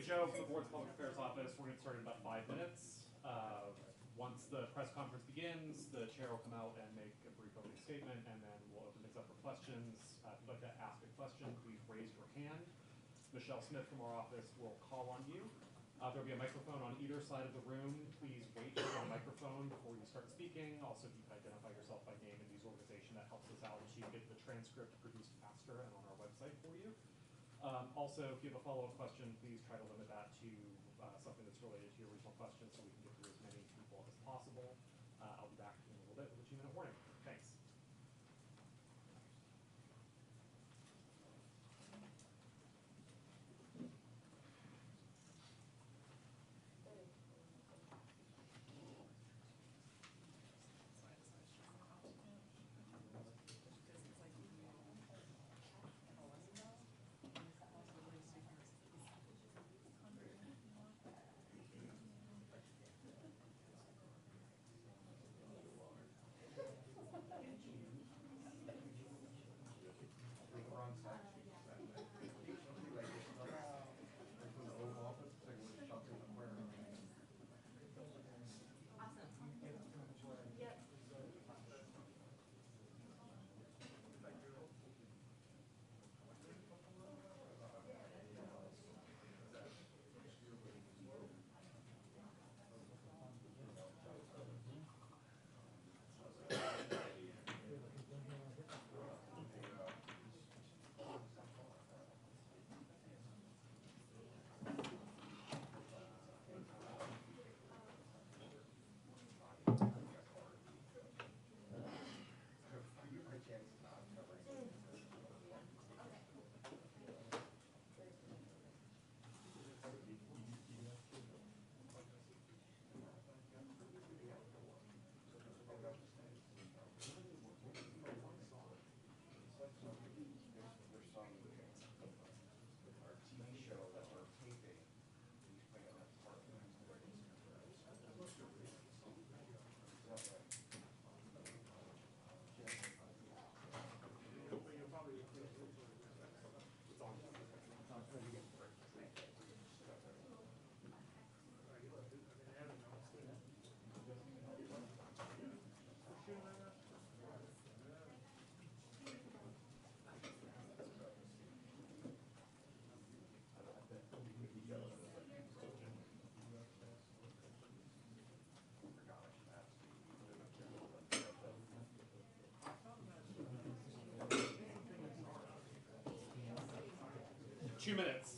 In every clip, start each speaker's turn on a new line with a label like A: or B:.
A: show from the Board's Public Affairs Office. We're going to start in about 5 minutes. Once the press conference begins, the chair will come out and make a brief opening statement, and then we'll open things up for questions. If you'd like to ask a question, please raise your hand. Michelle Smith from our office will call on you. There'll be a microphone on either side of the room. Please wait for the microphone before you start speaking. Also, if you can identify yourself by name and news organization, that helps us out to get the transcript produced faster and on our website for you. Also, if you have a follow-up question, please try to limit that to something that's related to your original question so we can get through as many people as possible. I'll be back in a little bit with a 2-minute warning. Thanks. Two minutes.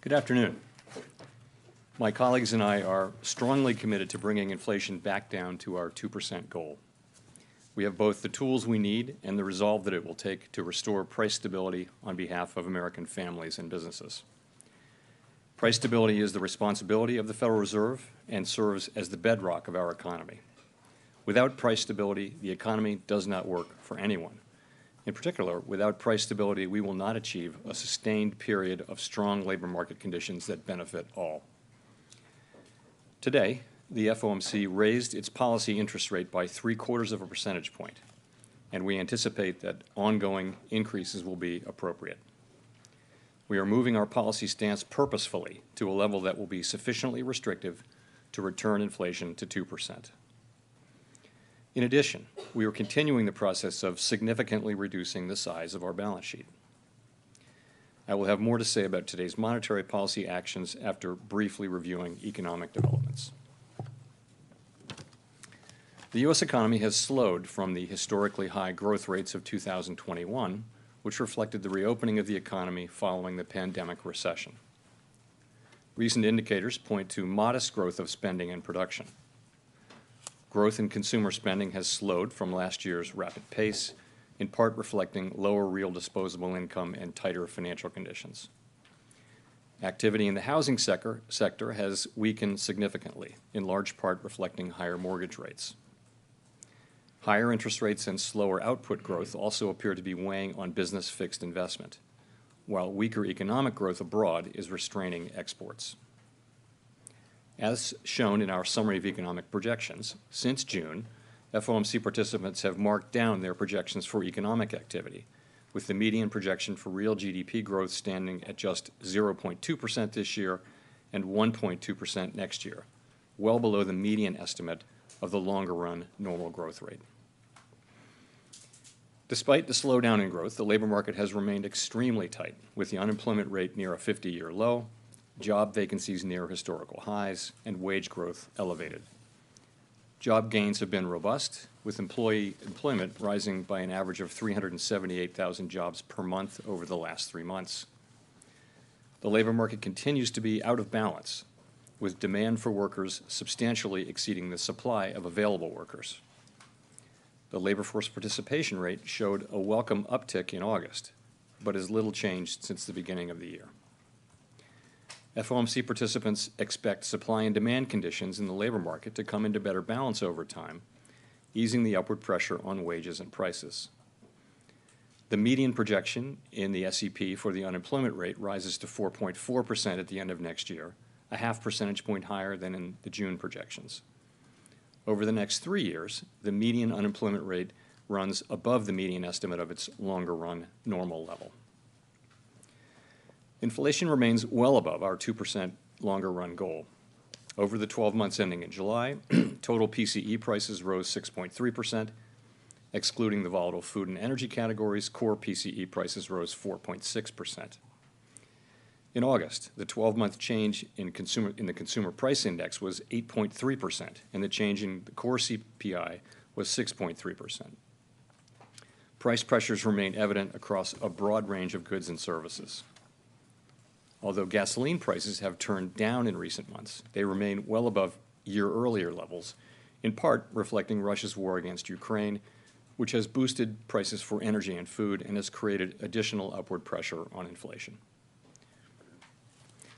B: Good afternoon. My colleagues and I are strongly committed to bringing inflation back down to our 2% goal. We have both the tools we need and the resolve that it will take to restore price stability on behalf of American families and businesses. Price stability is the responsibility of the Federal Reserve and serves as the bedrock of our economy. Without price stability, the economy does not work for anyone. In particular, without price stability, we will not achieve a sustained period of strong labor market conditions that benefit all. Today, the FOMC raised its policy interest rate by 0.75 percentage point, and we anticipate that ongoing increases will be appropriate. We are moving our policy stance purposefully to a level that will be sufficiently restrictive to return inflation to 2%. In addition, we are continuing the process of significantly reducing the size of our balance sheet. I will have more to say about today's monetary policy actions after briefly reviewing economic developments. The U.S. economy has slowed from the historically high growth rates of 2021, which reflected the reopening of the economy following the pandemic recession. Recent indicators point to modest growth of spending and production. Growth in consumer spending has slowed from last year's rapid pace, in part reflecting lower real disposable income and tighter financial conditions. Activity in the housing sector has weakened significantly, in large part reflecting higher mortgage rates. Higher interest rates and slower output growth also appear to be weighing on business fixed investment, while weaker economic growth abroad is restraining exports. As shown in our summary of economic projections, since June, FOMC participants have marked down their projections for economic activity, with the median projection for real GDP growth standing at just 0.2% this year and 1.2% next year, well below the median estimate of the longer-run normal growth rate. Despite the slowdown in growth, the labor market has remained extremely tight, with the unemployment rate near a 50-year low, job vacancies near historical highs, and wage growth elevated. Job gains have been robust, with employment rising by an average of 378,000 jobs per month over the last 3 months. The labor market continues to be out of balance, with demand for workers substantially exceeding the supply of available workers. The labor force participation rate showed a welcome uptick in August, but has little changed since the beginning of the year. FOMC participants expect supply and demand conditions in the labor market to come into better balance over time, easing the upward pressure on wages and prices. The median projection in the SEP for the unemployment rate rises to 4.4% at the end of next year, a half percentage point higher than in the June projections. Over the next 3 years, the median unemployment rate runs above the median estimate of its longer-run normal level. Inflation remains well above our 2% longer-run goal. Over the 12 months ending in July, total PCE prices rose 6.3%. Excluding the volatile food and energy categories, core PCE prices rose 4.6%. In August, the 12-month change in the Consumer Price Index was 8.3%, and the change in the core CPI was 6.3%. Price pressures remain evident across a broad range of goods and services. Although gasoline prices have turned down in recent months, they remain well above year-earlier levels, in part reflecting Russia's war against Ukraine, which has boosted prices for energy and food and has created additional upward pressure on inflation.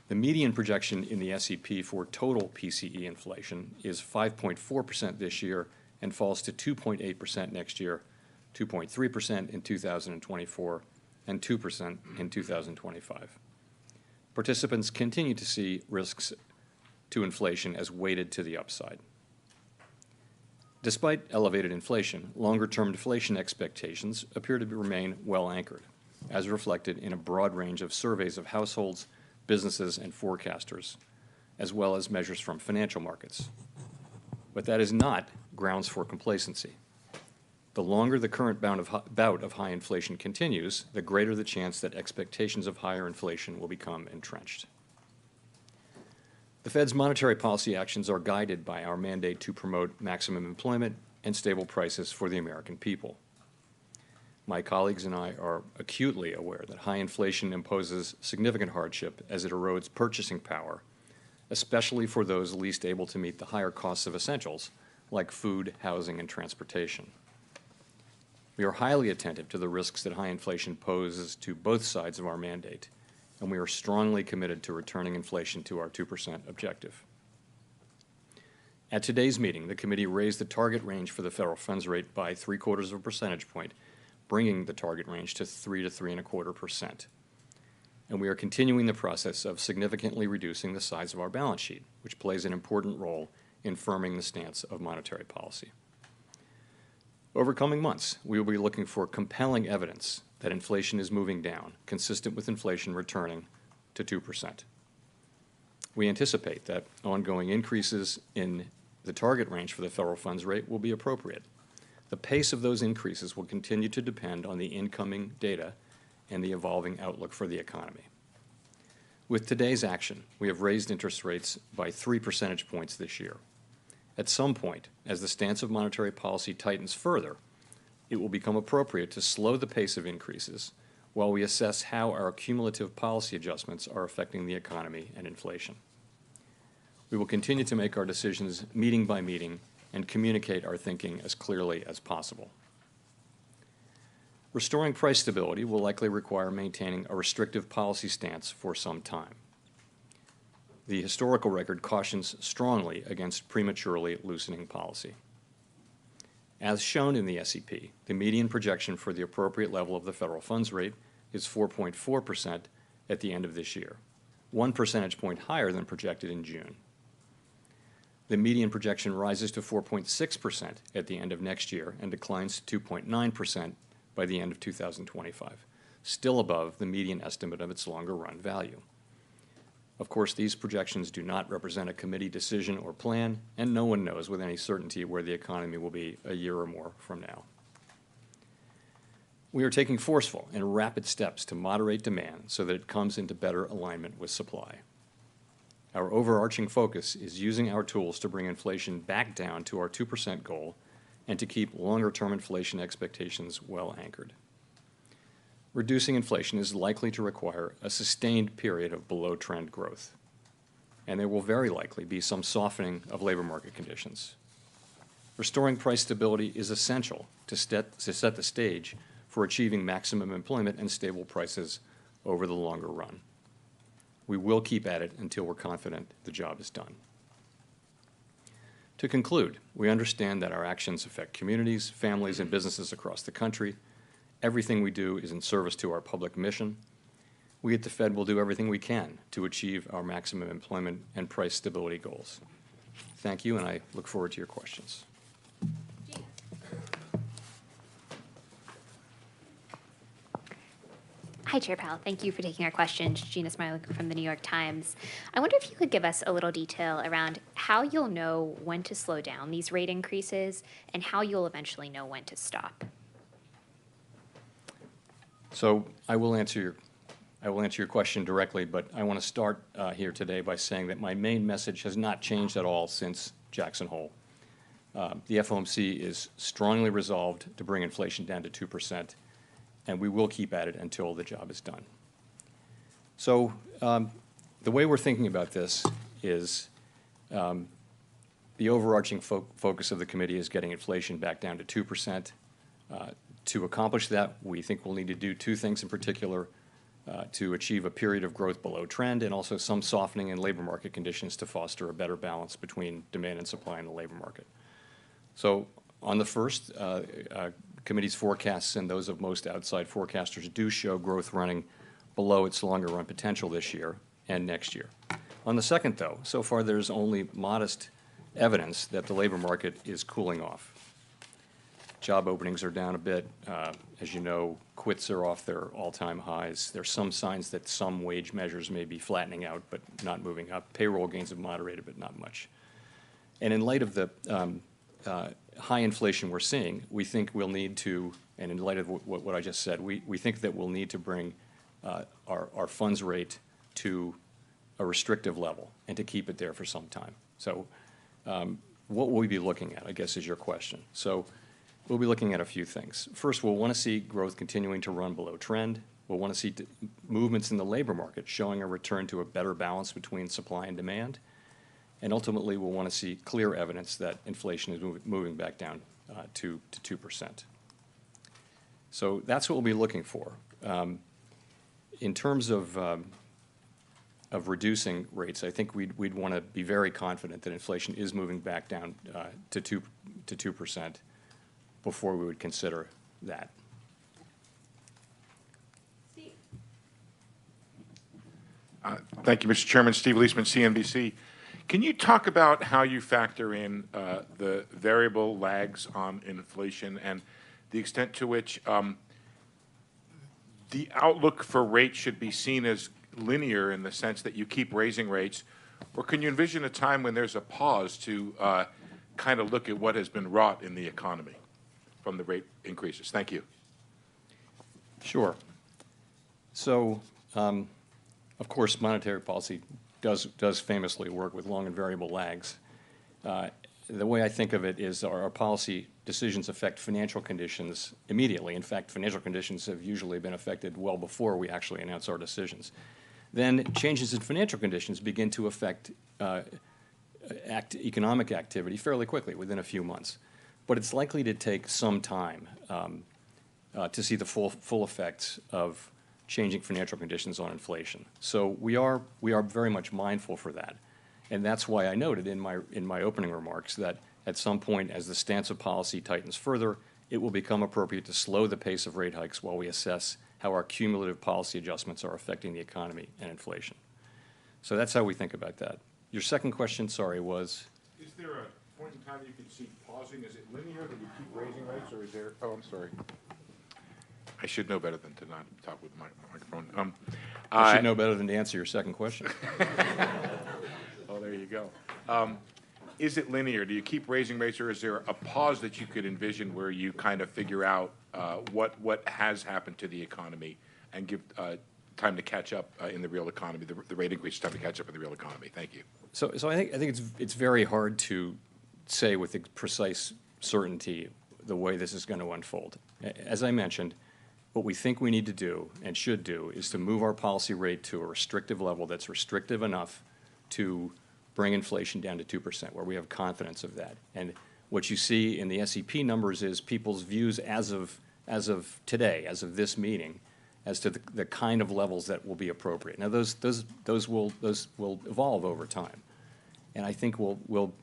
B: The median projection in the SEP for total PCE inflation is 5.4% this year and falls to 2.8% next year, 2.3% in 2024, and 2% in 2025. Participants continue to see risks to inflation as weighted to the upside. Despite elevated inflation, longer-term deflation expectations appear to remain well anchored, as reflected in a broad range of surveys of households, businesses, and forecasters, as well as measures from financial markets. But that is not grounds for complacency. The longer the current bout of high inflation continues, the greater the chance that expectations of higher inflation will become entrenched. The Fed's monetary policy actions are guided by our mandate to promote maximum employment and stable prices for the American people. my colleagues and I are acutely aware that high inflation imposes significant hardship as it erodes purchasing power, especially for those least able to meet the higher costs of essentials like food, housing, and transportation. We are highly attentive to the risks that high inflation poses to both sides of our mandate, and we are strongly committed to returning inflation to our 2% objective. At today's meeting, the committee raised the target range for the federal funds rate by 0.75 of a percentage point, bringing the target range to 3 to 3.25%. And we are continuing the process of significantly reducing the size of our balance sheet, which plays an important role in firming the stance of monetary policy. Over coming months, we will be looking for compelling evidence that inflation is moving down, consistent with inflation returning to 2%. We anticipate that ongoing increases in the target range for the federal funds rate will be appropriate. The pace of those increases will continue to depend on the incoming data and the evolving outlook for the economy. With today's action, we have raised interest rates by 3 percentage points this year. At some point, as the stance of monetary policy tightens further, it will become appropriate to slow the pace of increases while we assess how our cumulative policy adjustments are affecting the economy and inflation. We will continue to make our decisions meeting by meeting and communicate our thinking as clearly as possible. Restoring price stability will likely require maintaining a restrictive policy stance for some time. The historical record cautions strongly against prematurely loosening policy. As shown in the SEP, the median projection for the appropriate level of the federal funds rate is 4.4% at the end of this year, 1 percentage point higher than projected in June. The median projection rises to 4.6% at the end of next year and declines to 2.9% by the end of 2025, still above the median estimate of its longer-run value. Of course, these projections do not represent a committee decision or plan, and no one knows with any certainty where the economy will be a year or more from now. We are taking forceful and rapid steps to moderate demand so that it comes into better alignment with supply. Our overarching focus is using our tools to bring inflation back down to our 2% goal and to keep longer-term inflation expectations well anchored. Reducing inflation is likely to require a sustained period of below-trend growth, and there will very likely be some softening of labor market conditions. Restoring price stability is essential to set the stage for achieving maximum employment and stable prices over the longer run. We will keep at it until we're confident the job is done. To conclude, we understand that our actions affect communities, families, and businesses across the country. Everything we do is in service to our public mission. We at the Fed will do everything we can to achieve our maximum employment and price stability goals. Thank you, and I look forward to your questions.
C: Hi, Chair Powell. Thank you for taking our questions. Gina Smilik from the New York Times. I wonder if you could give us a little detail around how you'll know when to slow down these rate increases and how you'll eventually know when to stop.
B: So I will answer your question directly, but I want to start here today by saying that my main message has not changed at all since Jackson Hole. The FOMC is strongly resolved to bring inflation down to 2%, and we will keep at it until the job is done. So the way we're thinking about this is the overarching focus of the committee is getting inflation back down to 2%. To accomplish that, we think we'll need to do two things in particular: to achieve a period of growth below trend and also some softening in labor market conditions to foster a better balance between demand and supply in the labor market. So on the first, committee's forecasts and those of most outside forecasters do show growth running below its longer run potential this year and next year. On the second, though, so far there's only modest evidence that the labor market is cooling off. Job openings are down a bit. As you know, quits are off their all-time highs. There's some signs that some wage measures may be flattening out but not moving up. Payroll gains have moderated, but not much. And in light of the high inflation we're seeing, we think we'll need to, and in light of what I just said, we think that we'll need to bring our funds rate to a restrictive level and to keep it there for some time. So what will we be looking at, I guess, is your question. So we'll be looking at a few things. First, we'll want to see growth continuing to run below trend. We'll want to see movements in the labor market showing a return to a better balance between supply and demand. And ultimately, we'll want to see clear evidence that inflation is moving back down to 2%. So that's what we'll be looking for. In terms of reducing rates, I think we'd want to be very confident that inflation is moving back down to 2% before we would consider that.
C: Steve.
D: Thank you, Mr. Chairman. Steve Leisman, CNBC. Can you talk about how you factor in the variable lags on inflation and the extent to which the outlook for rates should be seen as linear in the sense that you keep raising rates, or can you envision a time when there's a pause to kind of look at what has been wrought in the economy from the rate increases? Thank you.
B: Sure. So, of course, monetary policy does famously work with long and variable lags. The way I think of it is our policy decisions affect financial conditions immediately. In fact, financial conditions have usually been affected well before we actually announce our decisions. Then changes in financial conditions begin to affect economic activity fairly quickly, within a few months. But it's likely to take some time to see the full effects of changing financial conditions on inflation. So we are very much mindful for that. And that's why I noted in my opening remarks that at some point, as the stance of policy tightens further, it will become appropriate to slow the pace of rate hikes while we assess how our cumulative policy adjustments are affecting the economy and inflation. So that's how we think about that. Your second question, sorry, was?
D: Is there a point in time you can see pausing? Is it linear that you keep raising rates, or is there? Oh, I'm sorry. I should know better than to not talk with my microphone.
B: I should know better than to answer your second question.
D: Oh, there you go. Is it linear? Do you keep raising rates, or is there a pause that you could envision where you kind of figure out what has happened to the economy and give time to catch up in the real economy, the rate increase time to catch up in the real economy? Thank you.
B: So I think it's very hard to say with precise certainty the way this is going to unfold. As I mentioned, what we think we need to do and should do is to move our policy rate to a restrictive level that's restrictive enough to bring inflation down to 2%, where we have confidence of that. And what you see in the SEP numbers is people's views as of today, as of this meeting, as to the kind of levels that will be appropriate. Now those will evolve over time, and I think we'll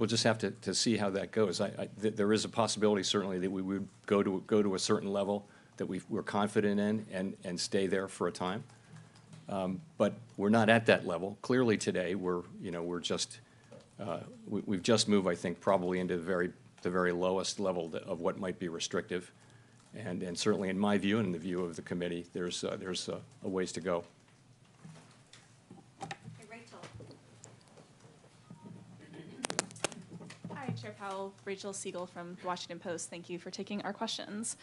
B: just have to see how that goes. There is a possibility certainly that we would go to a certain level that we're confident in and stay there for a time. But we're not at that level. Clearly today we've just moved, I think, probably into the very lowest level of what might be restrictive, and certainly in my view and in the view of the committee, there's a ways to go.
C: Rachel.
E: Hi, Chair Powell. Rachel Siegel from the Washington Post. Thank you for taking our questions.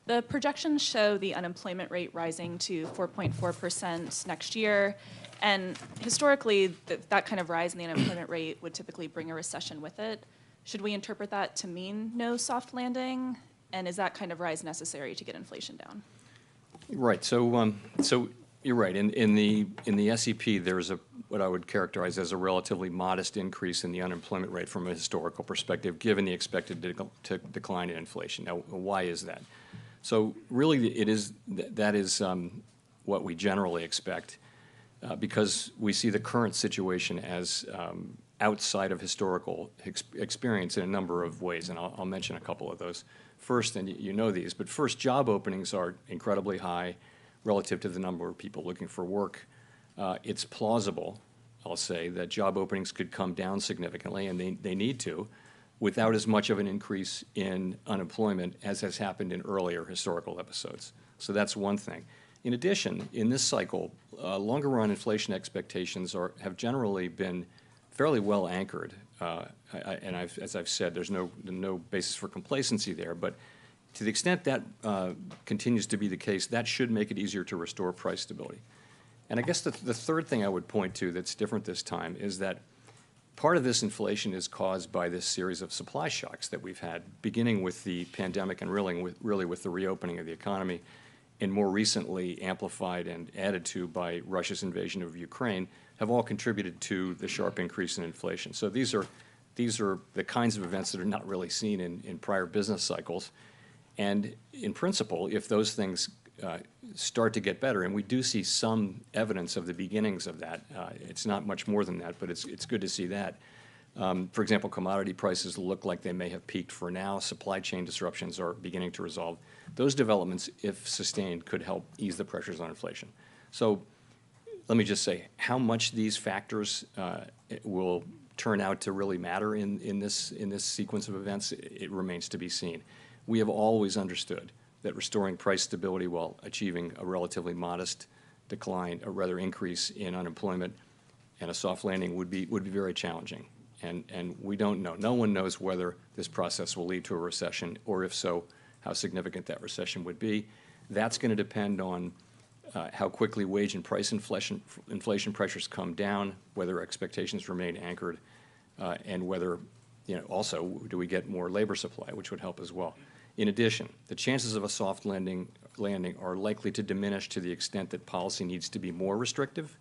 E: The projections show the unemployment rate rising to 4.4% next year, and historically, that kind of rise in the unemployment rate would typically bring a recession with it. Should we interpret that to mean no soft landing, and is that kind of rise necessary to get inflation down?
B: Right. So you're right. In the SEP, there's what I would characterize as a relatively modest increase in the unemployment rate from a historical perspective, given the expected decline in inflation. Now, why is that? So really, that is what we generally expect, because we see the current situation as outside of historical experience in a number of ways, and I'll mention a couple of those. First, and you know these, but first, job openings are incredibly high relative to the number of people looking for work. It's plausible, I'll say, that job openings could come down significantly, and they need to, without as much of an increase in unemployment as has happened in earlier historical episodes. So that's one thing. In addition, in this cycle, longer run inflation expectations have generally been fairly well anchored. And as I've said, there's no basis for complacency there. But to the extent that continues to be the case, that should make it easier to restore price stability. And I guess the third thing I would point to that's different this time is that part of this inflation is caused by this series of supply shocks that we've had, beginning with the pandemic and really with the reopening of the economy, and more recently amplified and added to by Russia's invasion of Ukraine, have all contributed to the sharp increase in inflation. So these are the kinds of events that are not really seen in prior business cycles. And in principle, if those things start to get better, and we do see some evidence of the beginnings of that, it's not much more than that, but it's good to see that. For example, commodity prices look like they may have peaked for now. Supply chain disruptions are beginning to resolve. Those developments, if sustained, could help ease the pressures on inflation. So let me just say, how much these factors will turn out to really matter in this sequence of events, it remains to be seen. We have always understood that restoring price stability while achieving a relatively modest decline, or rather increase in unemployment and a soft landing would be very challenging. And we don't know. No one knows whether this process will lead to a recession, or if so, how significant that recession would be. That's going to depend on how quickly wage and price inflation pressures come down, whether expectations remain anchored, and whether, also, do we get more labor supply, which would help as well. In addition, the chances of a soft landing are likely to diminish to the extent that policy needs to be more restrictive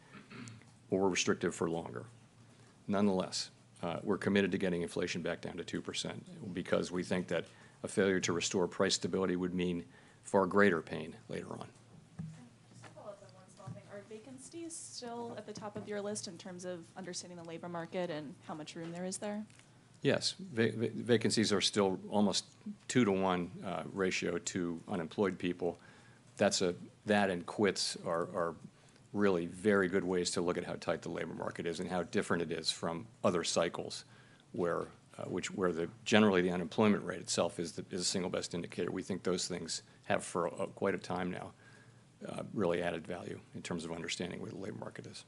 B: or restrictive for longer. Nonetheless, we're committed to getting inflation back down to 2% because we think that a failure to restore price stability would mean far greater pain later on.
E: Just to follow up on one small thing, are vacancies still at the top of your list in terms of understanding the labor market and how much room there is there?
B: Yes, vacancies are still almost 2-to-1 ratio to unemployed people. That and quits are really very good ways to look at how tight the labor market is and how different it is from other cycles, where generally the unemployment rate itself is the single best indicator. We think those things have for quite a time now really added value in terms of understanding where the labor market is.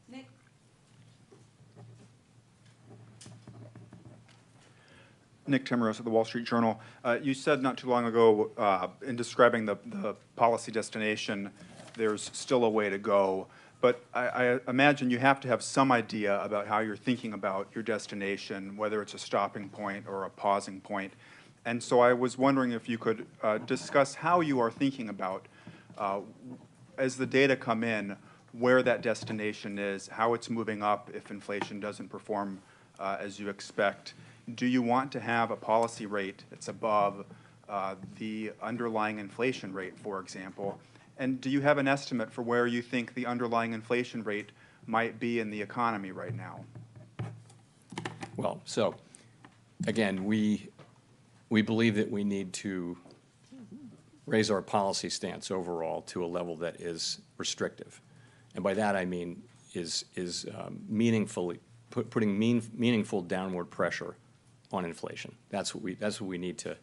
E: Nick.
F: Nick Timmeros of the Wall Street Journal. You said not too long ago in describing the policy destination, there's still a way to go. But I imagine you have to have some idea about how you're thinking about your destination, whether it's a stopping point or a pausing point. And so I was wondering if you could discuss how you are thinking about, as the data come in, where that destination is, how it's moving up if inflation doesn't perform as you expect. Do you want to have a policy rate that's above the underlying inflation rate, for example? And do you have an estimate for where you think the underlying inflation rate might be in the economy right now?
B: Well, so again, we believe that we need to raise our policy stance overall to a level that is restrictive. And by that I mean is meaningfully putting meaningful downward pressure on inflation. That's what we need to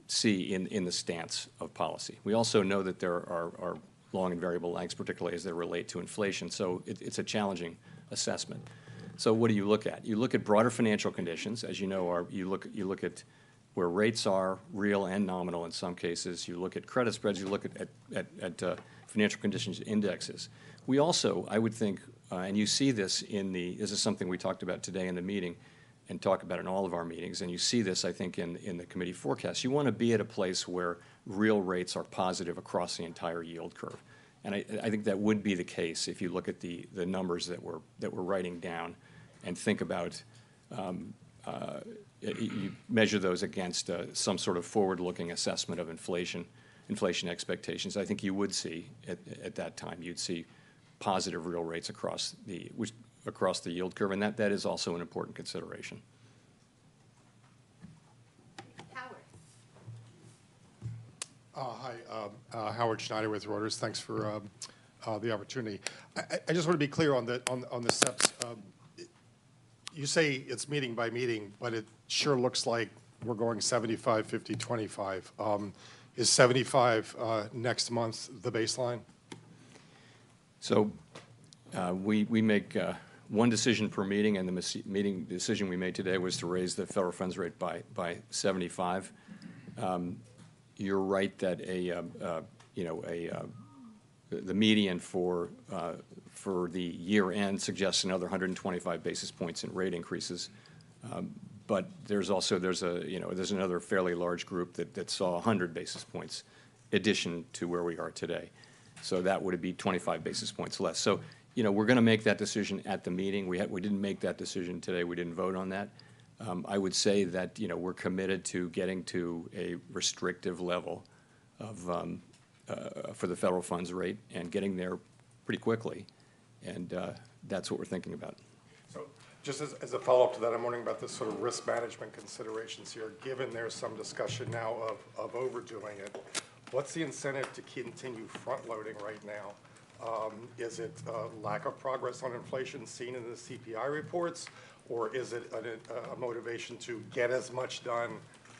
B: see in the stance of policy. We also know that there are long and variable lags, particularly as they relate to inflation. So it's a challenging assessment. So what do you look at? You look at broader financial conditions, as you know. You look at where rates are, real and nominal in some cases. You look at credit spreads. You look at financial conditions indexes. We also, I would think, and you see this this is something we talked about today in the meeting, and talk about in all of our meetings, and you see this, I think, in the committee forecast. You want to be at a place where real rates are positive across the entire yield curve. And I think that would be the case if you look at the numbers that we're writing down and think about, you measure those against some sort of forward-looking assessment of inflation expectations. I think you would see, at that time, you'd see positive real rates across the yield curve, and that is also an important consideration.
C: Howard.
G: Hi, Howard Schneider with Reuters. Thanks for the opportunity. I just want to be clear on the steps. You say it's meeting by meeting, but it sure looks like we're going 75, 50, 25. Is 75 next month the baseline?
B: So we make one decision per meeting, and the meeting decision we made today was to raise the federal funds rate by 75. You're right that the median for for the year end suggests another 125 basis points in rate increases. But there's another fairly large group that saw 100 basis points addition to where we are today. So that would be 25 basis points less. So, we're going to make that decision at the meeting. We didn't make that decision today. We didn't vote on that. I would say that, we're committed to getting to a restrictive level of, for the federal funds rate and getting there pretty quickly. And that's what we're thinking about.
G: So just as a follow-up to that, I'm wondering about the sort of risk management considerations here. Given there's some discussion now of overdoing it, what's the incentive to continue front-loading right now? Is it lack of progress on inflation seen in the CPI reports, or is it a motivation to get as much done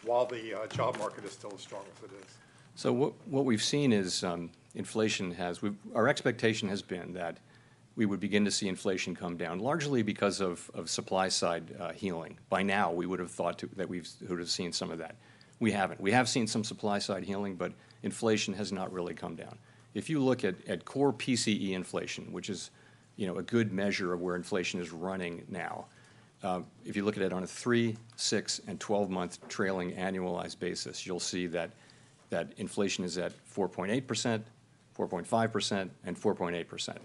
G: while the job market is still as strong as it is?
B: So what we've seen is our expectation has been that we would begin to see inflation come down, largely because of supply side healing. By now, we would have thought that we would have seen some of that. We haven't. We have seen some supply side healing, but inflation has not really come down. If you look at core PCE inflation, which is a good measure of where inflation is running now, if you look at it on a 3, 6, and 12-month trailing annualized basis, you'll see that inflation is at 4.8%, 4.5%, and 4.8%.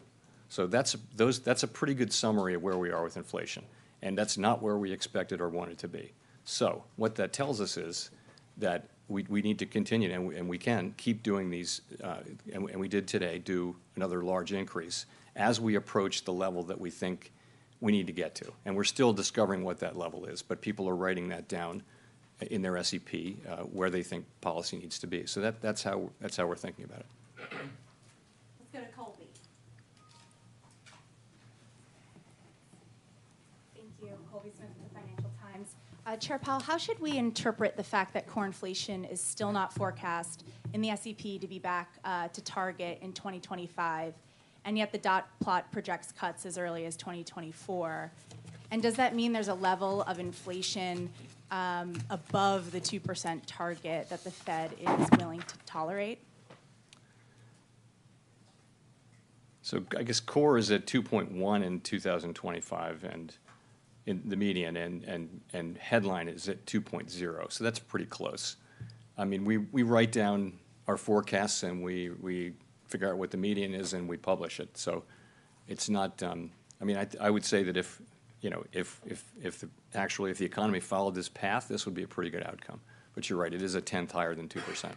B: So that's a pretty good summary of where we are with inflation, and that's not where we expected or wanted to be. So what that tells us is that we need to continue, and we can keep doing these, and we did today do another large increase as we approach the level that we think we need to get to. And we're still discovering what that level is, but people are writing that down in their SEP where they think policy needs to be. So that's how we're thinking about it.
H: Let's go to Colby. Thank you. Colby Smith with the Financial Times. Chair Powell, how should we interpret the fact that core inflation is still not forecast in the SEP to be back to target in 2025, and yet the dot plot projects cuts as early as 2024? And does that mean there's a level of inflation above the 2% target that the Fed is willing to tolerate?
B: So I guess core is at 2.1 in 2025, and in the median, and headline is at 2.0. So that's pretty close. I mean, we write down our forecasts and we figure out what the median is and we publish it. So it's not. I mean, I would say that if the economy followed this path, this would be a pretty good outcome. But you're right, it is a tenth higher than 2%.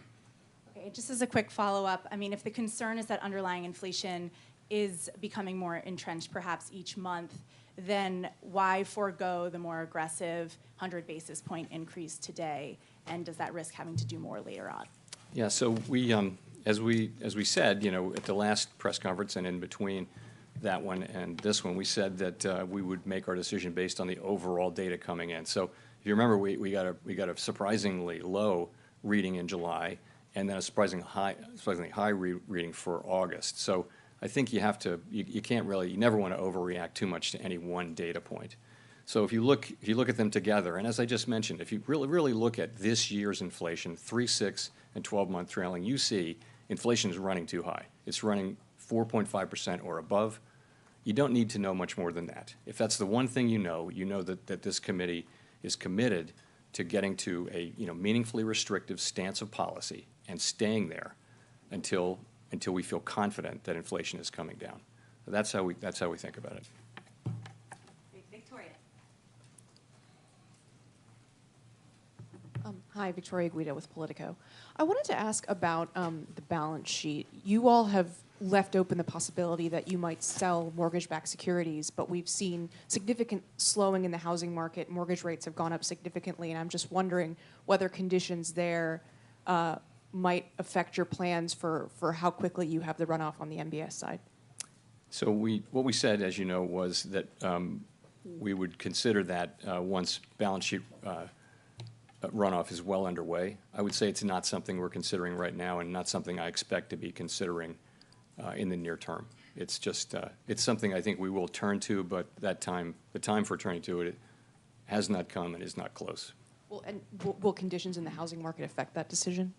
H: Okay, just as a quick follow-up, I mean, if the concern is that underlying inflation is becoming more entrenched perhaps each month, then why forego the more aggressive 100 basis point increase today? And does that risk having to do more later on?
B: Yeah, so we, as we said, at the last press conference and in between that one and this one, we said that we would make our decision based on the overall data coming in. So if you remember, we got a surprisingly low reading in July, and then a surprisingly high reading for August. So I think you never want to overreact too much to any one data point. So if you look at them together, and as I just mentioned, if you really look at this year's inflation, 3, 6, and 12-month trailing, you see inflation is running too high. It's running 4.5% or above. You don't need to know much more than that. If that's the one thing you know that this committee is committed to getting to a meaningfully restrictive stance of policy and staying there until we feel confident that inflation is coming down. That's how we think about it.
H: Victoria.
I: Hi, Victoria Guida with Politico. I wanted to ask about the balance sheet. You all have left open the possibility that you might sell mortgage-backed securities, but we've seen significant slowing in the housing market. Mortgage rates have gone up significantly, and I'm just wondering whether conditions there might affect your plans for how quickly you have the runoff on the MBS side.
B: So what we said, as you know, was that we would consider that once balance sheet runoff is well underway. I would say it's not something we're considering right now, and not something I expect to be considering in the near term. It's just it's something I think we will turn to, but the time for turning to it has not come and is not close.
I: Well, and will conditions in the housing market affect that decision?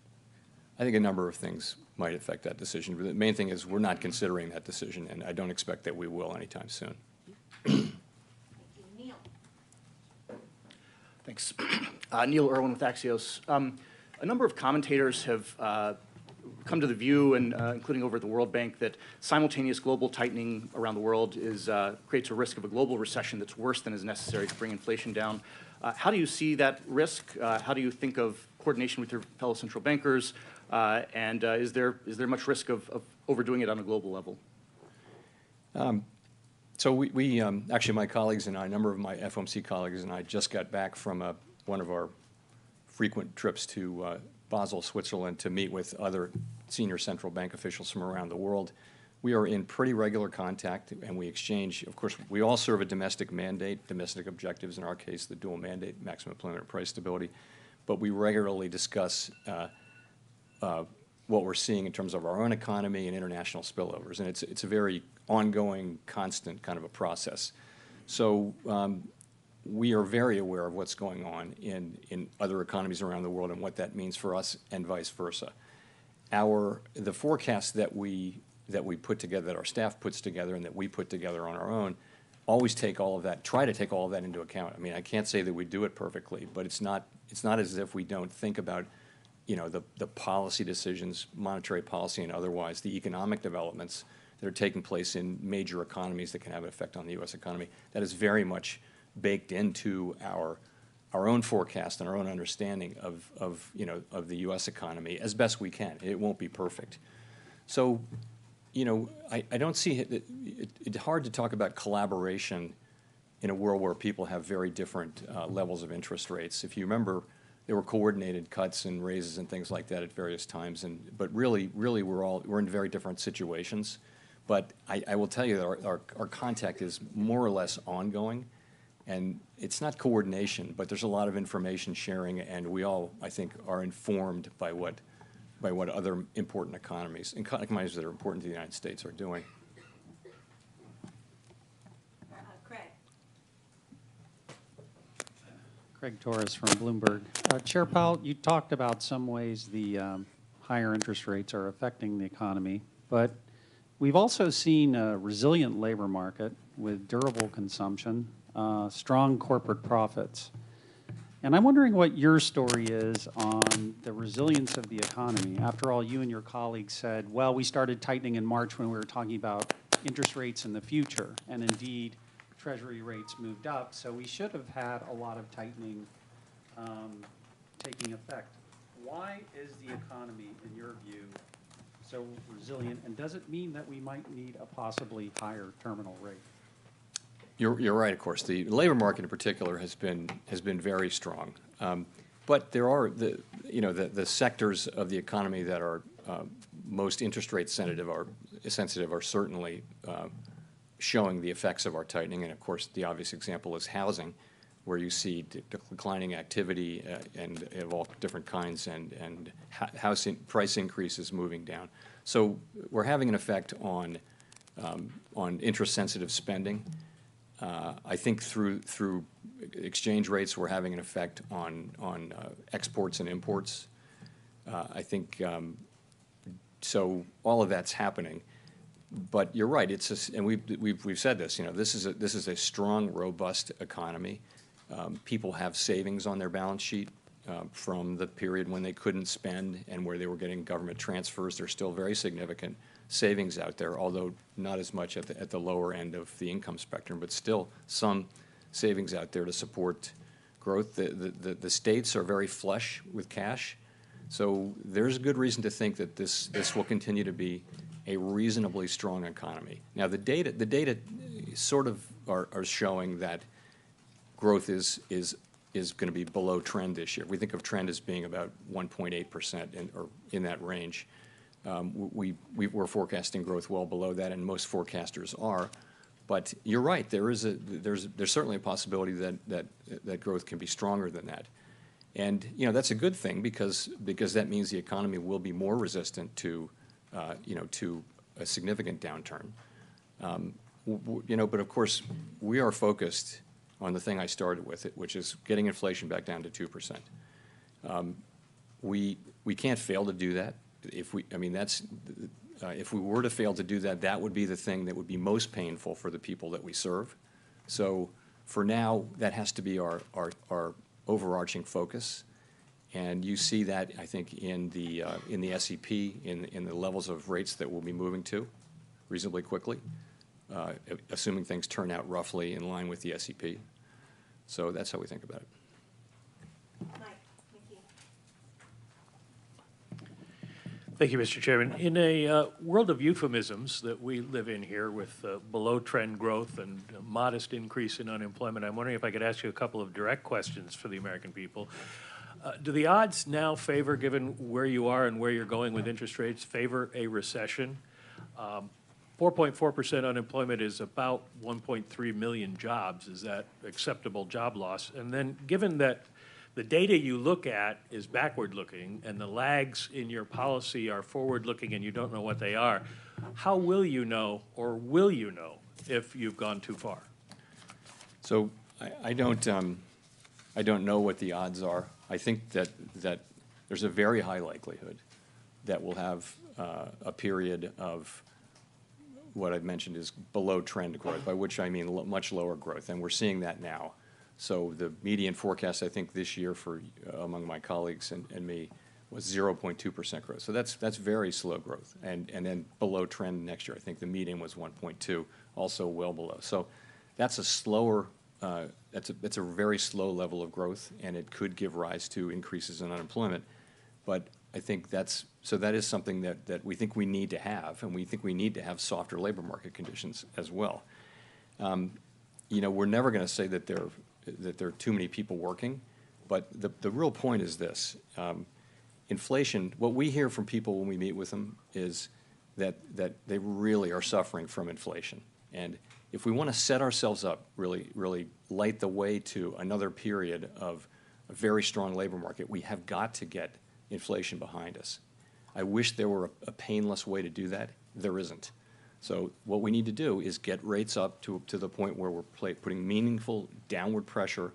B: I think a number of things might affect that decision. But the main thing is we're not considering that decision, and I don't expect that we will anytime soon.
J: Neil.
K: Thanks. Neil Irwin with Axios. A number of commentators have come to the view, and including over at the World Bank, that simultaneous global tightening around the world creates a risk of a global recession that's worse than is necessary to bring inflation down. How do you see that risk? How do you think of coordination with your fellow central bankers? And is there much risk of overdoing it on a global level?
B: So we actually, my colleagues and I, a number of my FOMC colleagues and I just got back from one of our frequent trips to Basel, Switzerland, to meet with other senior central bank officials from around the world. We are in pretty regular contact, and we exchange. Of course, we all serve a domestic mandate, domestic objectives, in our case, the dual mandate, maximum employment and price stability. But we regularly discuss what we're seeing in terms of our own economy and international spillovers. And it's a very ongoing, constant kind of a process. So we are very aware of what's going on in other economies around the world and what that means for us and vice versa. The forecast that we put together, that our staff puts together and that we put together on our own, always take all of that, try to take all of that into account. I mean, I can't say that we do it perfectly, but it's not as if we don't think about, the policy decisions, monetary policy and otherwise, the economic developments that are taking place in major economies that can have an effect on the U.S. economy. That is very much baked into our own forecast and our own understanding of the U.S. economy as best we can. It won't be perfect. So, I don't see it's hard to talk about collaboration in a world where people have very different levels of interest rates. If you remember, there were coordinated cuts and raises and things like that at various times, but really we're in very different situations. But I will tell you that our contact is more or less ongoing, and it's not coordination, but there's a lot of information sharing, and we all, I think, are informed by what other important economies that are important to the United States are doing.
L: Craig Torres from Bloomberg. Chair Powell, you talked about some ways the higher interest rates are affecting the economy, but we've also seen a resilient labor market with durable consumption, strong corporate profits. And I'm wondering what your story is on the resilience of the economy. After all, you and your colleagues said, well, we started tightening in March when we were talking about interest rates in the future, and indeed, Treasury rates moved up, so we should have had a lot of tightening taking effect. Why is the economy, in your view, so resilient, and does it mean that we might need a possibly higher terminal rate?
B: You're right, of course. The labor market in particular has been very strong, but there are the sectors of the economy that are most interest rate sensitive are certainly showing the effects of our tightening. And of course, the obvious example is housing, where you see declining activity and of all different kinds, and housing price increases moving down. So we're having an effect on interest-sensitive spending. I think through exchange rates, we're having an effect on exports and imports. I think so. All of that's happening. But you're right. And we've said this. This is a strong, robust economy. People have savings on their balance sheet from the period when they couldn't spend and where they were getting government transfers. There's still very significant savings out there, although not as much at the lower end of the income spectrum, but still some savings out there to support growth. The states are very flush with cash, so there's good reason to think that this will continue to be a reasonably strong economy. Now, the data sort of are showing that growth is going to be below trend this year. We think of trend as being about 1.8% or in that range. We're forecasting growth well below that, and most forecasters are. But you're right. There's certainly a possibility that growth can be stronger than that, and that's a good thing because that means the economy will be more resistant to a significant downturn. But of course, we are focused on the thing I started with, which is getting inflation back down to 2%. We can't fail to do that. if we, I mean, that's, if we were to fail to do that, that would be the thing that would be most painful for the people that we serve. So for now, that has to be our overarching focus. And you see that, I think, in the SEP, in the levels of rates that we'll be moving to reasonably quickly, assuming things turn out roughly in line with the SEP. So that's how we think about it.
J: Thank you, Mr. Chairman. In a world of euphemisms that we live in here with below-trend growth and a modest increase in unemployment, I'm wondering if I could ask you a couple of direct questions for the American people. Do the odds now favor, given where you are and where you're going with interest rates, favor a recession? 4.4% unemployment is about 1.3 million jobs. Is that acceptable job loss? And then given that the data you look at is backward-looking and the lags in your policy are forward-looking and you don't know what they are, how will you know, or will you know, if you've gone too far?
B: So I don't know what the odds are. I think that there's a very high likelihood that we'll have a period of what I've mentioned is below-trend growth, by which I mean much lower growth, and we're seeing that now. So the median forecast, I think, this year for among my colleagues and me was 0.2% growth. So that's very slow growth, and then below trend next year. I think the median was 1.2, also well below. So that's a slower, that's a very slow level of growth, and it could give rise to increases in unemployment. But I think that is something that we think we need to have, and we think we need to have softer labor market conditions as well. You know, we're never going to say that there are too many people working, but the real point is this. Inflation, what we hear from people when we meet with them is that they really are suffering from inflation. And if we want to set ourselves up, really light the way to another period of a very strong labor market, we have got to get inflation behind us. I wish there were a painless way to do that. There isn't. So what we need to do is get rates up to the point where we're putting meaningful downward pressure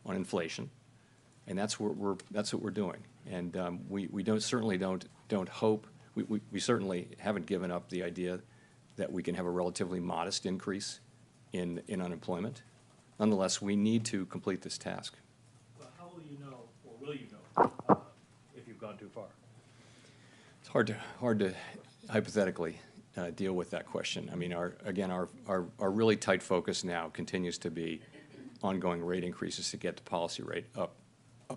B: on inflation, and that's what we're doing. And we certainly don't hope. We certainly haven't given up the idea that we can have a relatively modest increase in unemployment. Nonetheless, we need to complete this task.
J: Well, how will you know, or will you know, if you've gone too far?
B: It's hard to hypothetically deal with that question. I mean, our really tight focus now continues to be ongoing rate increases to get the policy rate up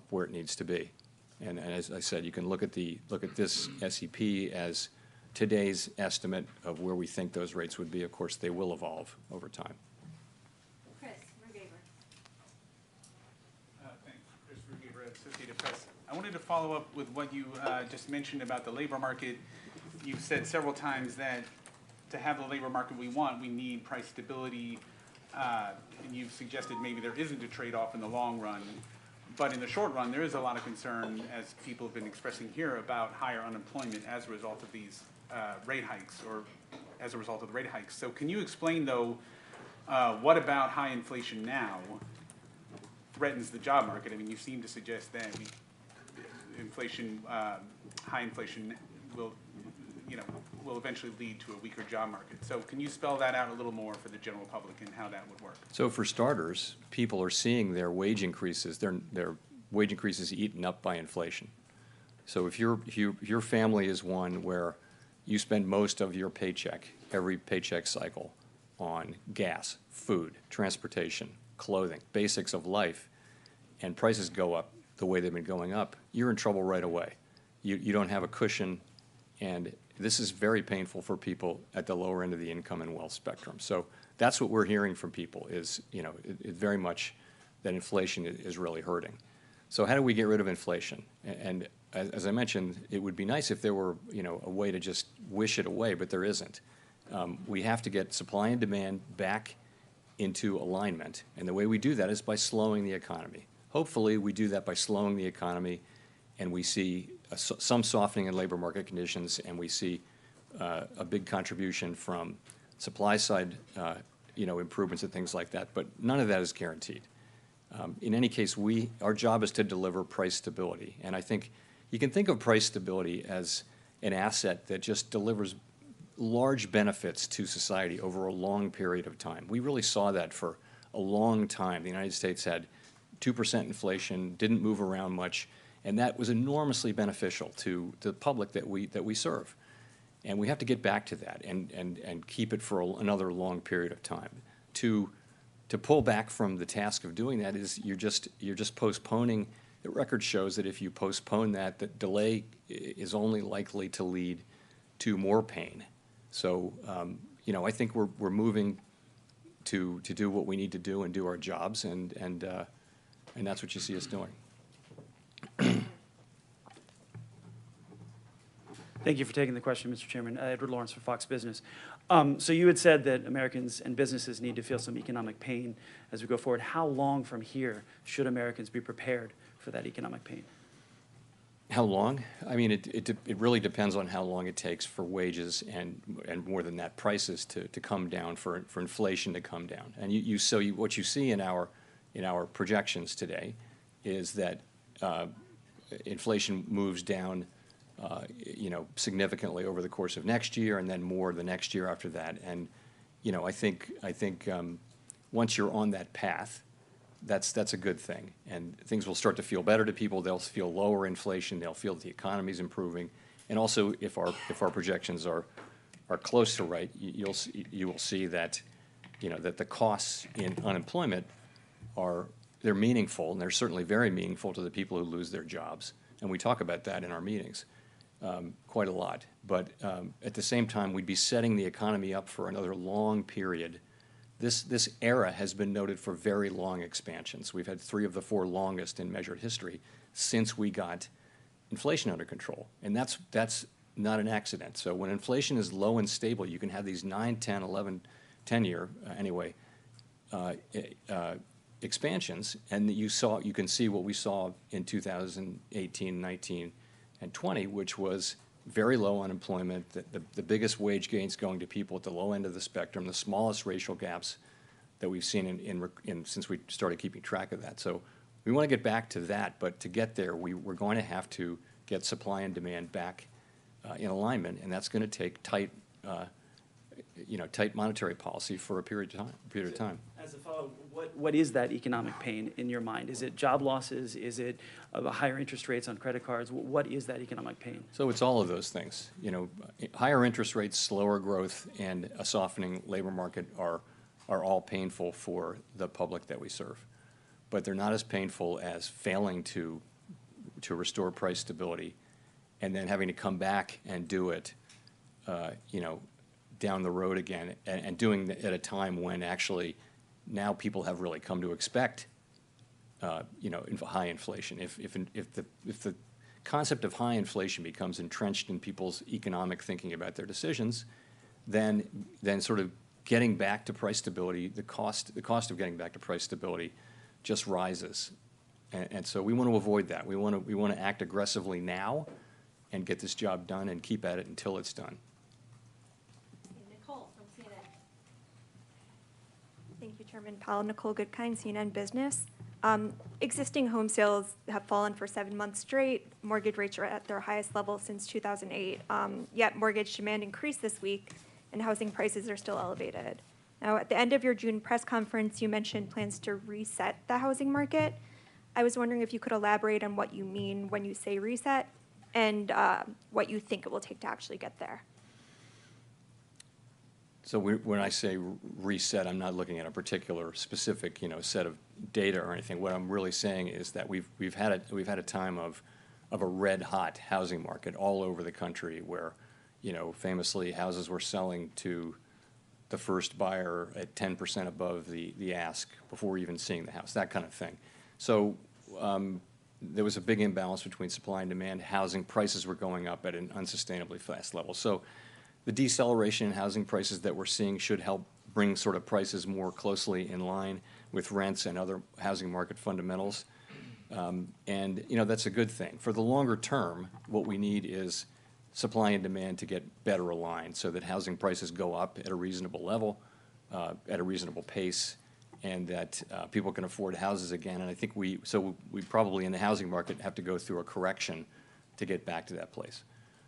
B: where it needs to be. And as I said, you can look at this SEP as today's estimate of where we think those rates would be. Of course, they will evolve over time.
M: Chris Rugaber.
N: Thanks. Chris Rugaber, Associated Press. I wanted to follow up with what you just mentioned about the labor market. You've said several times that to have the labor market we want, we need price stability, and you've suggested maybe there isn't a trade-off in the long run. But in the short run, there is a lot of concern, as people have been expressing here, about higher unemployment as a result of these rate hikes, or as a result of the rate hikes. So can you explain, though, what about high inflation now threatens the job market? I mean, you seem to suggest that high inflation will eventually lead to a weaker job market. So can you spell that out a little more for the general public and how that would work?
B: So for starters, people are seeing their wage increases, their wage increases eaten up by inflation. So if your family is one where you spend most of your paycheck, every paycheck cycle, on gas, food, transportation, clothing, basics of life, and prices go up the way they've been going up, you're in trouble right away. You don't have a cushion, and this is very painful for people at the lower end of the income and wealth spectrum. So that's what we're hearing from people is, it very much that inflation is really hurting. So how do we get rid of inflation? And as I mentioned, it would be nice if there were, a way to just wish it away, but there isn't. We have to get supply and demand back into alignment, and the way we do that is by slowing the economy. Hopefully, we do that by slowing the economy, and we see some softening in labor market conditions, and we see a big contribution from supply side, improvements and things like that. But none of that is guaranteed. In any case, our job is to deliver price stability, and I think you can think of price stability as an asset that just delivers large benefits to society over a long period of time. We really saw that for a long time. The United States had 2% inflation, didn't move around much, and that was enormously beneficial to the public that we serve. And we have to get back to that and keep it for another long period of time. To pull back from the task of doing that is you're just postponing. The record shows that if you postpone that, the delay is only likely to lead to more pain. So, I think we're moving to do what we need to do and do our jobs, and that's what you see us doing.
O: Thank you for taking the question, Mr. Chairman. Edward Lawrence for Fox Business. So you had said that Americans and businesses need to feel some economic pain as we go forward. How long from here should Americans be prepared for that economic pain?
B: How long? I mean, it really depends on how long it takes for wages and more than that, prices to come down, for inflation to come down. And what you see in our projections today is that inflation moves down significantly over the course of next year, and then more the next year after that. And I think once you're on that path, that's a good thing, and things will start to feel better to people. They'll feel lower inflation. They'll feel that the economy's improving, and also if our projections are close to right, you will see that that the costs in unemployment they're meaningful, and they're certainly very meaningful to the people who lose their jobs, and we talk about that in our meetings quite a lot. But at the same time, we'd be setting the economy up for another long period. This era has been noted for very long expansions. We've had 3 of the 4 longest in measured history since we got inflation under control, and that's not an accident. So when inflation is low and stable, you can have these 9, 10, 11, 10-year expansions, and you can see what we saw in 2018, 19, and 20, which was very low unemployment, the biggest wage gains going to people at the low end of the spectrum, the smallest racial gaps that we've seen since we started keeping track of that. So we want to get back to that, but to get there, we're going to have to get supply and demand back in alignment, and that's going to take tight monetary policy for a period of time.
O: As a follow-up, what is that economic pain in your mind? Is it job losses? Is it higher interest rates on credit cards? What is that economic pain?
B: So it's all of those things. Higher interest rates, slower growth, and a softening labor market are all painful for the public that we serve. But they're not as painful as failing to restore price stability and then having to come back and do it, down the road again, and doing it at a time when actually now people have really come to expect, high inflation. If the concept of high inflation becomes entrenched in people's economic thinking about their decisions, then sort of getting back to price stability, the cost of getting back to price stability just rises, and so we want to avoid that. We want to act aggressively now and get this job done and keep at it until it's done.
M: Nicole from CNN. Thank you, Chairman Powell. Nicole Goodkind, CNN Business. Existing home sales have fallen for 7 months straight. Mortgage rates are at their highest level since 2008. Yet mortgage demand increased this week, and housing prices are still elevated. Now, at the end of your June press conference, you mentioned plans to reset the housing market. I was wondering if you could elaborate on what you mean when you say reset, and what you think it will take to actually get there.
B: So when I say reset, I'm not looking at a particular specific, set of data or anything. What I'm really saying is that we've had a time of a red hot housing market all over the country where, famously houses were selling to the first buyer at 10% above the ask before even seeing the house, that kind of thing. So there was a big imbalance between supply and demand. Housing prices were going up at an unsustainably fast level. So the deceleration in housing prices that we're seeing should help bring sort of prices more closely in line with rents and other housing market fundamentals. And that's a good thing. For the longer term, what we need is supply and demand to get better aligned so that housing prices go up at a reasonable level, at a reasonable pace, and that people can afford houses again. And I think we probably in the housing market have to go through a correction to get back to that place.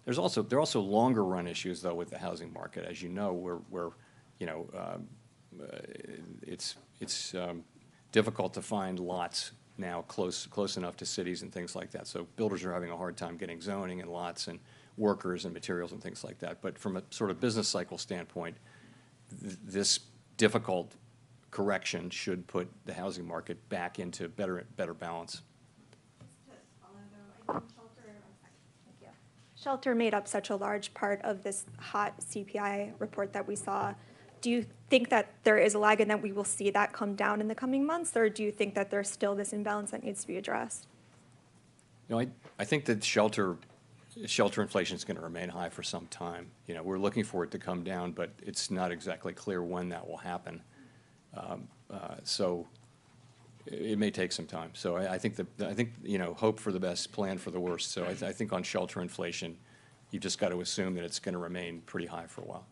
B: there are also longer run issues though with the housing market. As you know, we're you know, it's difficult to find lots now close enough to cities and things like that. So builders are having a hard time getting zoning and lots and workers and materials and things like that. But from a sort of business cycle standpoint, this difficult correction should put the housing market back into better balance.
M: Shelter made up such a large part of this hot CPI report that we saw. Do you think that there is a lag and that we will see that come down in the coming months, or do you think that there's still this imbalance that needs to be addressed?
B: You know, I think that shelter inflation is going to remain high for some time. You know, we're looking for it to come down, but it's not exactly clear when that will happen. So it may take some time. So I think you know, hope for the best, plan for the worst. So I think on shelter inflation, you've just got to assume that it's going to remain pretty high for a while.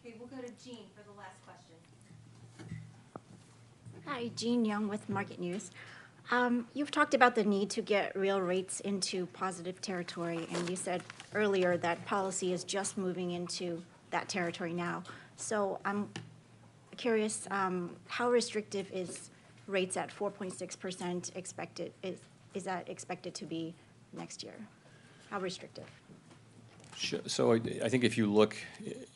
P: Okay, we'll go to Jean for the last question. Hi, Jean Young with Market News. You've talked about the need to get real rates into positive territory, and you said earlier that policy is just moving into that territory now. So I'm curious, how restrictive is rates at 4.6% expected? Is that expected to be next year? How restrictive?
B: So I think if you look,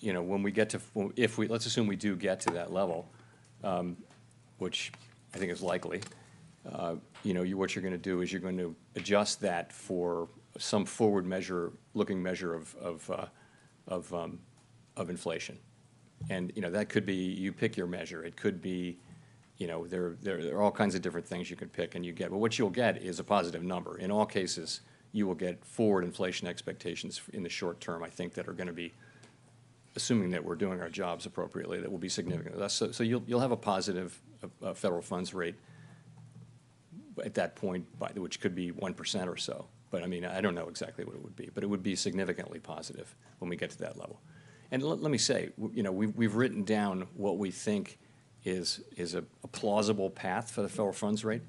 B: you know, when we get to, let's assume we do get to that level, which I think is likely, you know, what you're going to do is you're going to adjust that for some forward looking measure of inflation. And, you know, that could be, you pick your measure. It could be, you know, there are all kinds of different things you can pick and you get. But what you'll get is a positive number. In all cases, you will get forward inflation expectations in the short term, I think, that are going to be, assuming that we're doing our jobs appropriately, that will be significant. So you'll have a positive federal funds rate at that point, which could be 1% or so. But I mean, I don't know exactly what it would be, but it would be significantly positive when we get to that level. And let me say, you know, we've written down what we think is a plausible path for the federal funds rate.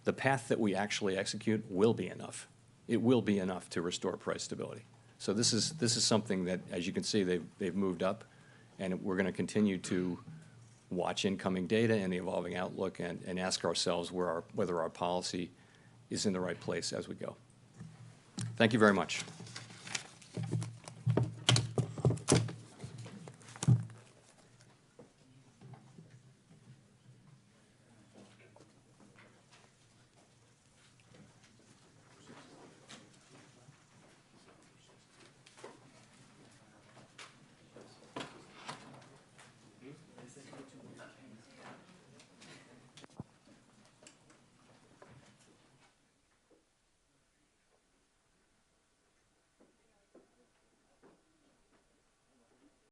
B: The path that we actually execute will be enough. It will be enough to restore price stability. So this is something that, as you can see, they've moved up, and we're going to continue to watch incoming data and the evolving outlook and ask ourselves whether our policy is in the right place as we go. Thank you very much.